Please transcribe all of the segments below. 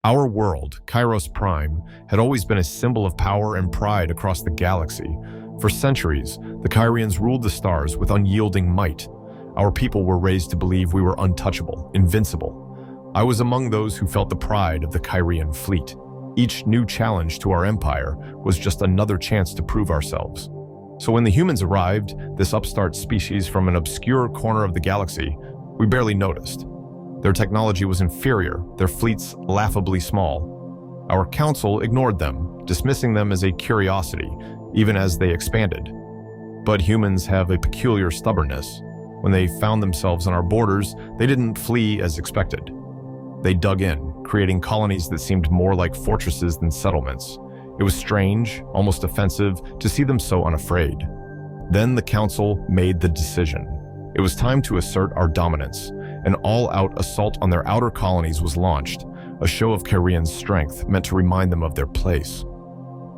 Our world, Cairos Prime, had always been a symbol of power and pride across the galaxy. For centuries, the Kyrians ruled the stars with unyielding might. Our people were raised to believe we were untouchable, invincible. I was among those who felt the pride of the Kyrian fleet. Each new challenge to our empire was just another chance to prove ourselves. So when the humans arrived, this upstart species from an obscure corner of the galaxy, we barely noticed. Their technology was inferior, their fleets laughably small. Our council ignored them, dismissing them as a curiosity, even as they expanded. But humans have a peculiar stubbornness. When they found themselves on our borders, they didn't flee as expected. They dug in, creating colonies that seemed more like fortresses than settlements. It was strange, almost offensive, to see them so unafraid. Then the council made the decision. It was time to assert our dominance. An all-out assault on their outer colonies was launched, a show of Kyrian's strength meant to remind them of their place.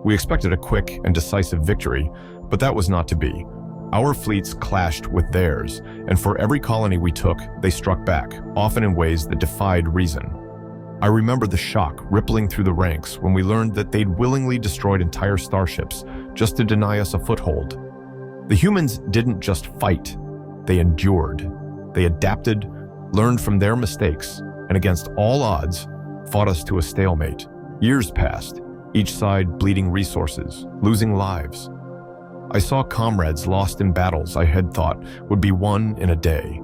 We expected a quick and decisive victory, but that was not to be. Our fleets clashed with theirs, and for every colony we took, they struck back, often in ways that defied reason. I remember the shock rippling through the ranks when we learned that they'd willingly destroyed entire starships just to deny us a foothold. The humans didn't just fight, they endured. They adapted, learned from their mistakes, and against all odds, fought us to a stalemate. Years passed, each side bleeding resources, losing lives. I saw comrades lost in battles I had thought would be won in a day.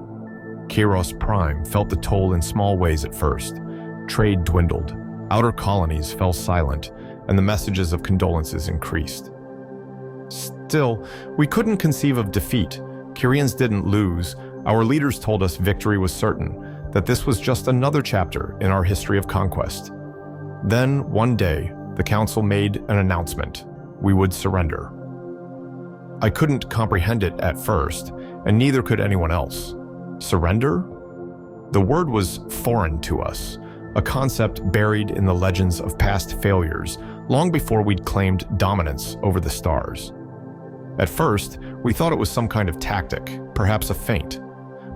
Cairos Prime felt the toll in small ways at first. Trade dwindled, outer colonies fell silent, and the messages of condolences increased. Still, we couldn't conceive of defeat. Kyrians didn't lose. Our leaders told us victory was certain, that this was just another chapter in our history of conquest. Then, one day, the council made an announcement. We would surrender. I couldn't comprehend it at first, and neither could anyone else. Surrender? The word was foreign to us, a concept buried in the legends of past failures, long before we'd claimed dominance over the stars. At first, we thought it was some kind of tactic, perhaps a feint.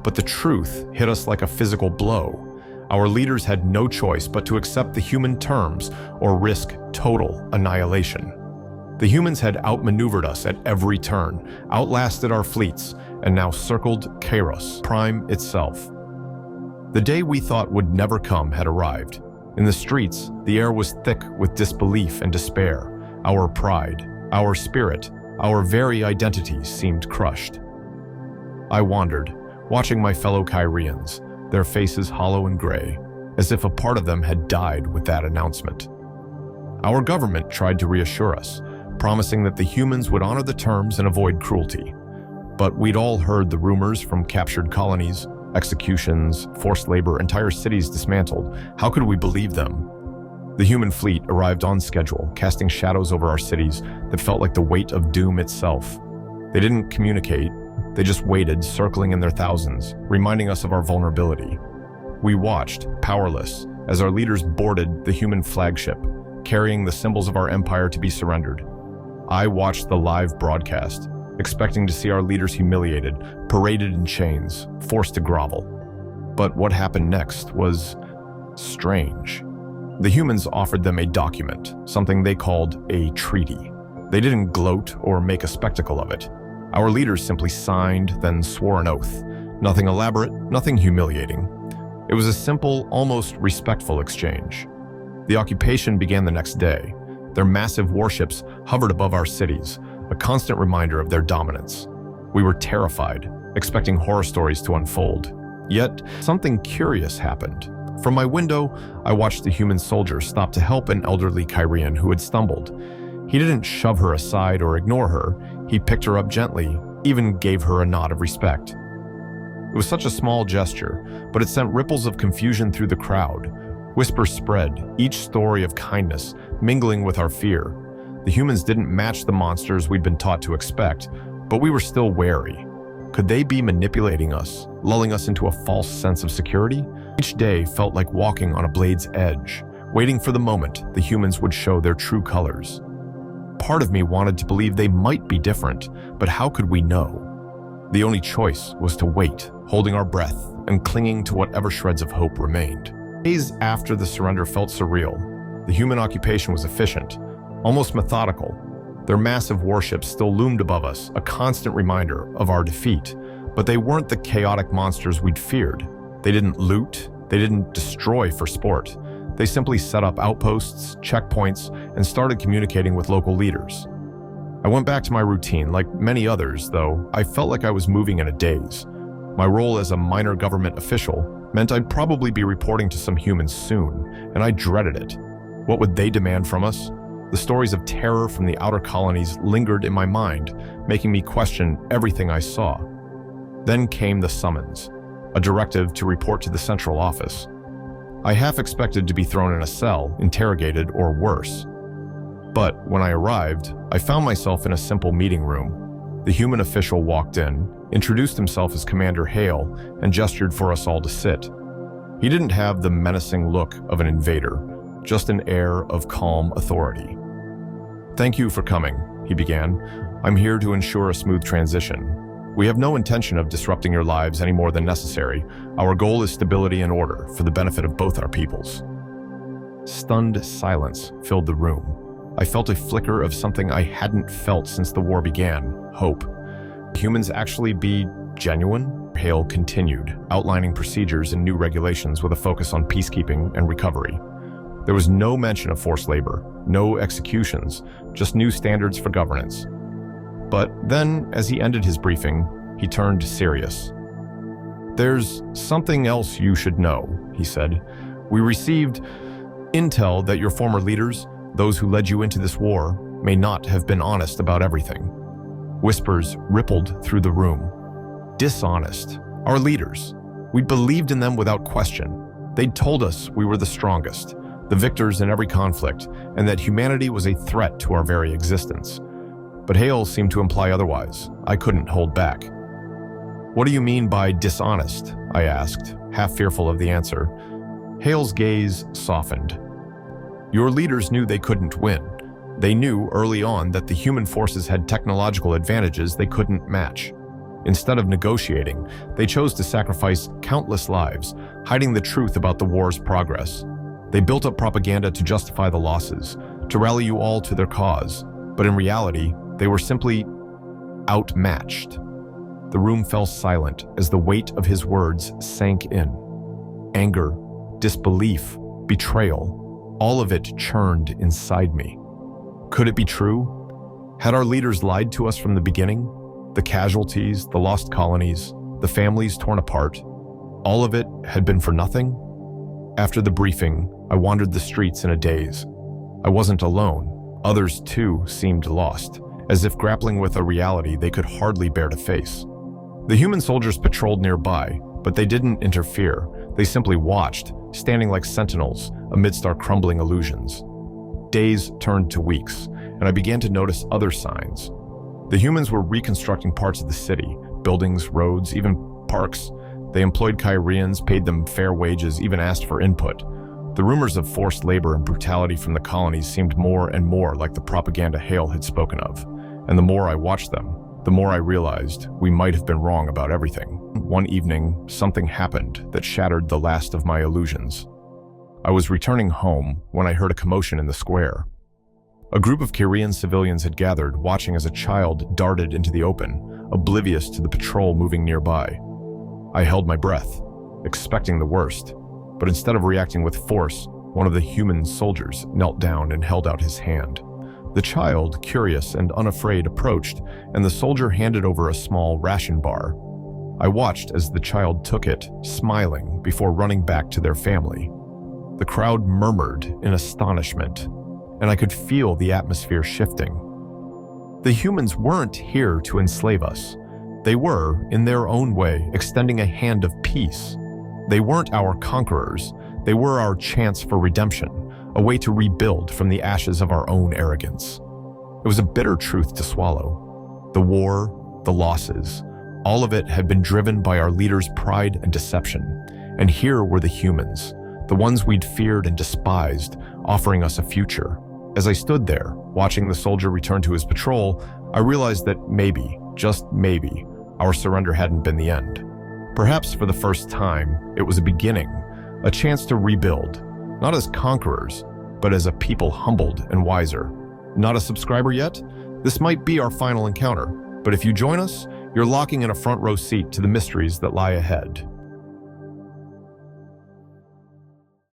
But the truth hit us like a physical blow. Our leaders had no choice but to accept the human terms or risk total annihilation. The humans had outmaneuvered us at every turn, outlasted our fleets, and now circled Cairos Prime itself. The day we thought would never come had arrived. In the streets, the air was thick with disbelief and despair. Our pride, our spirit, our very identities seemed crushed. I wandered, watching my fellow Kyrians, their faces hollow and gray, as if a part of them had died with that announcement. Our government tried to reassure us, promising that the humans would honor the terms and avoid cruelty. But we'd all heard the rumors from captured colonies, executions, forced labor, entire cities dismantled. How could we believe them? The human fleet arrived on schedule, casting shadows over our cities that felt like the weight of doom itself. They didn't communicate, they just waited, circling in their thousands, reminding us of our vulnerability. We watched, powerless, as our leaders boarded the human flagship, carrying the symbols of our empire to be surrendered. I watched the live broadcast, expecting to see our leaders humiliated, paraded in chains, forced to grovel. But what happened next was strange. The humans offered them a document, something they called a treaty. They didn't gloat or make a spectacle of it. Our leaders simply signed, then swore an oath. Nothing elaborate, nothing humiliating. It was a simple, almost respectful exchange. The occupation began the next day. Their massive warships hovered above our cities, a constant reminder of their dominance. We were terrified, expecting horror stories to unfold. Yet, something curious happened. From my window, I watched a human soldier stop to help an elderly Kyrian who had stumbled. He didn't shove her aside or ignore her. He picked her up gently, even gave her a nod of respect. It was such a small gesture, but it sent ripples of confusion through the crowd. Whispers spread, each story of kindness, mingling with our fear. The humans didn't match the monsters we'd been taught to expect, but we were still wary. Could they be manipulating us, lulling us into a false sense of security? Each day felt like walking on a blade's edge, waiting for the moment the humans would show their true colors. Part of me wanted to believe they might be different, but how could we know? The only choice was to wait, holding our breath and clinging to whatever shreds of hope remained. Days after the surrender felt surreal. The human occupation was efficient, almost methodical. Their massive warships still loomed above us, a constant reminder of our defeat. But they weren't the chaotic monsters we'd feared. They didn't loot, they didn't destroy for sport. They simply set up outposts, checkpoints, and started communicating with local leaders. I went back to my routine. Like many others, though, I felt like I was moving in a daze. My role as a minor government official meant I'd probably be reporting to some humans soon, and I dreaded it. What would they demand from us? The stories of terror from the outer colonies lingered in my mind, making me question everything I saw. Then came the summons, a directive to report to the central office. I half expected to be thrown in a cell, interrogated, or worse. But when I arrived, I found myself in a simple meeting room. The human official walked in, introduced himself as Commander Hale, and gestured for us all to sit. He didn't have the menacing look of an invader, just an air of calm authority. "Thank you for coming," he began. "I'm here to ensure a smooth transition. We have no intention of disrupting your lives any more than necessary. Our goal is stability and order for the benefit of both our peoples." Stunned silence filled the room. I felt a flicker of something I hadn't felt since the war began: hope. Humans actually be genuine? Hale continued, outlining procedures and new regulations with a focus on peacekeeping and recovery. There was no mention of forced labor, no executions, just new standards for governance. But then, as he ended his briefing, he turned serious. "There's something else you should know," he said. "We received intel that your former leaders, those who led you into this war, may not have been honest about everything." Whispers rippled through the room. Dishonest. Our leaders. We believed in them without question. They'd told us we were the strongest, the victors in every conflict, and that humanity was a threat to our very existence. But Hale seemed to imply otherwise. I couldn't hold back. "What do you mean by dishonest?" I asked, half fearful of the answer. Hale's gaze softened. "Your leaders knew they couldn't win. They knew early on that the human forces had technological advantages they couldn't match. Instead of negotiating, they chose to sacrifice countless lives, hiding the truth about the war's progress. They built up propaganda to justify the losses, to rally you all to their cause. But in reality, they were simply outmatched." The room fell silent as the weight of his words sank in. Anger, disbelief, betrayal, all of it churned inside me. Could it be true? Had our leaders lied to us from the beginning? The casualties, the lost colonies, the families torn apart, all of it had been for nothing? After the briefing, I wandered the streets in a daze. I wasn't alone. Others, too, seemed lost, as if grappling with a reality they could hardly bear to face. The human soldiers patrolled nearby, but they didn't interfere. They simply watched, standing like sentinels amidst our crumbling illusions. Days turned to weeks, and I began to notice other signs. The humans were reconstructing parts of the city, buildings, roads, even parks. They employed Kyrians, paid them fair wages, even asked for input. The rumors of forced labor and brutality from the colonies seemed more and more like the propaganda Hale had spoken of. And the more I watched them, the more I realized we might have been wrong about everything. One evening, something happened that shattered the last of my illusions. I was returning home when I heard a commotion in the square. A group of Kyrian civilians had gathered, watching as a child darted into the open, oblivious to the patrol moving nearby. I held my breath, expecting the worst. But instead of reacting with force, one of the human soldiers knelt down and held out his hand. The child, curious and unafraid, approached, and the soldier handed over a small ration bar. I watched as the child took it, smiling, before running back to their family. The crowd murmured in astonishment, and I could feel the atmosphere shifting. The humans weren't here to enslave us. They were, in their own way, extending a hand of peace. They weren't our conquerors. They were our chance for redemption, a way to rebuild from the ashes of our own arrogance. It was a bitter truth to swallow. The war, the losses, all of it had been driven by our leaders' pride and deception. And here were the humans, the ones we'd feared and despised, offering us a future. As I stood there, watching the soldier return to his patrol, I realized that maybe, just maybe, our surrender hadn't been the end. Perhaps for the first time, it was a beginning, a chance to rebuild, not as conquerors, but as a people humbled and wiser. Not a subscriber yet? This might be our final encounter, but if you join us, you're locking in a front row seat to the mysteries that lie ahead.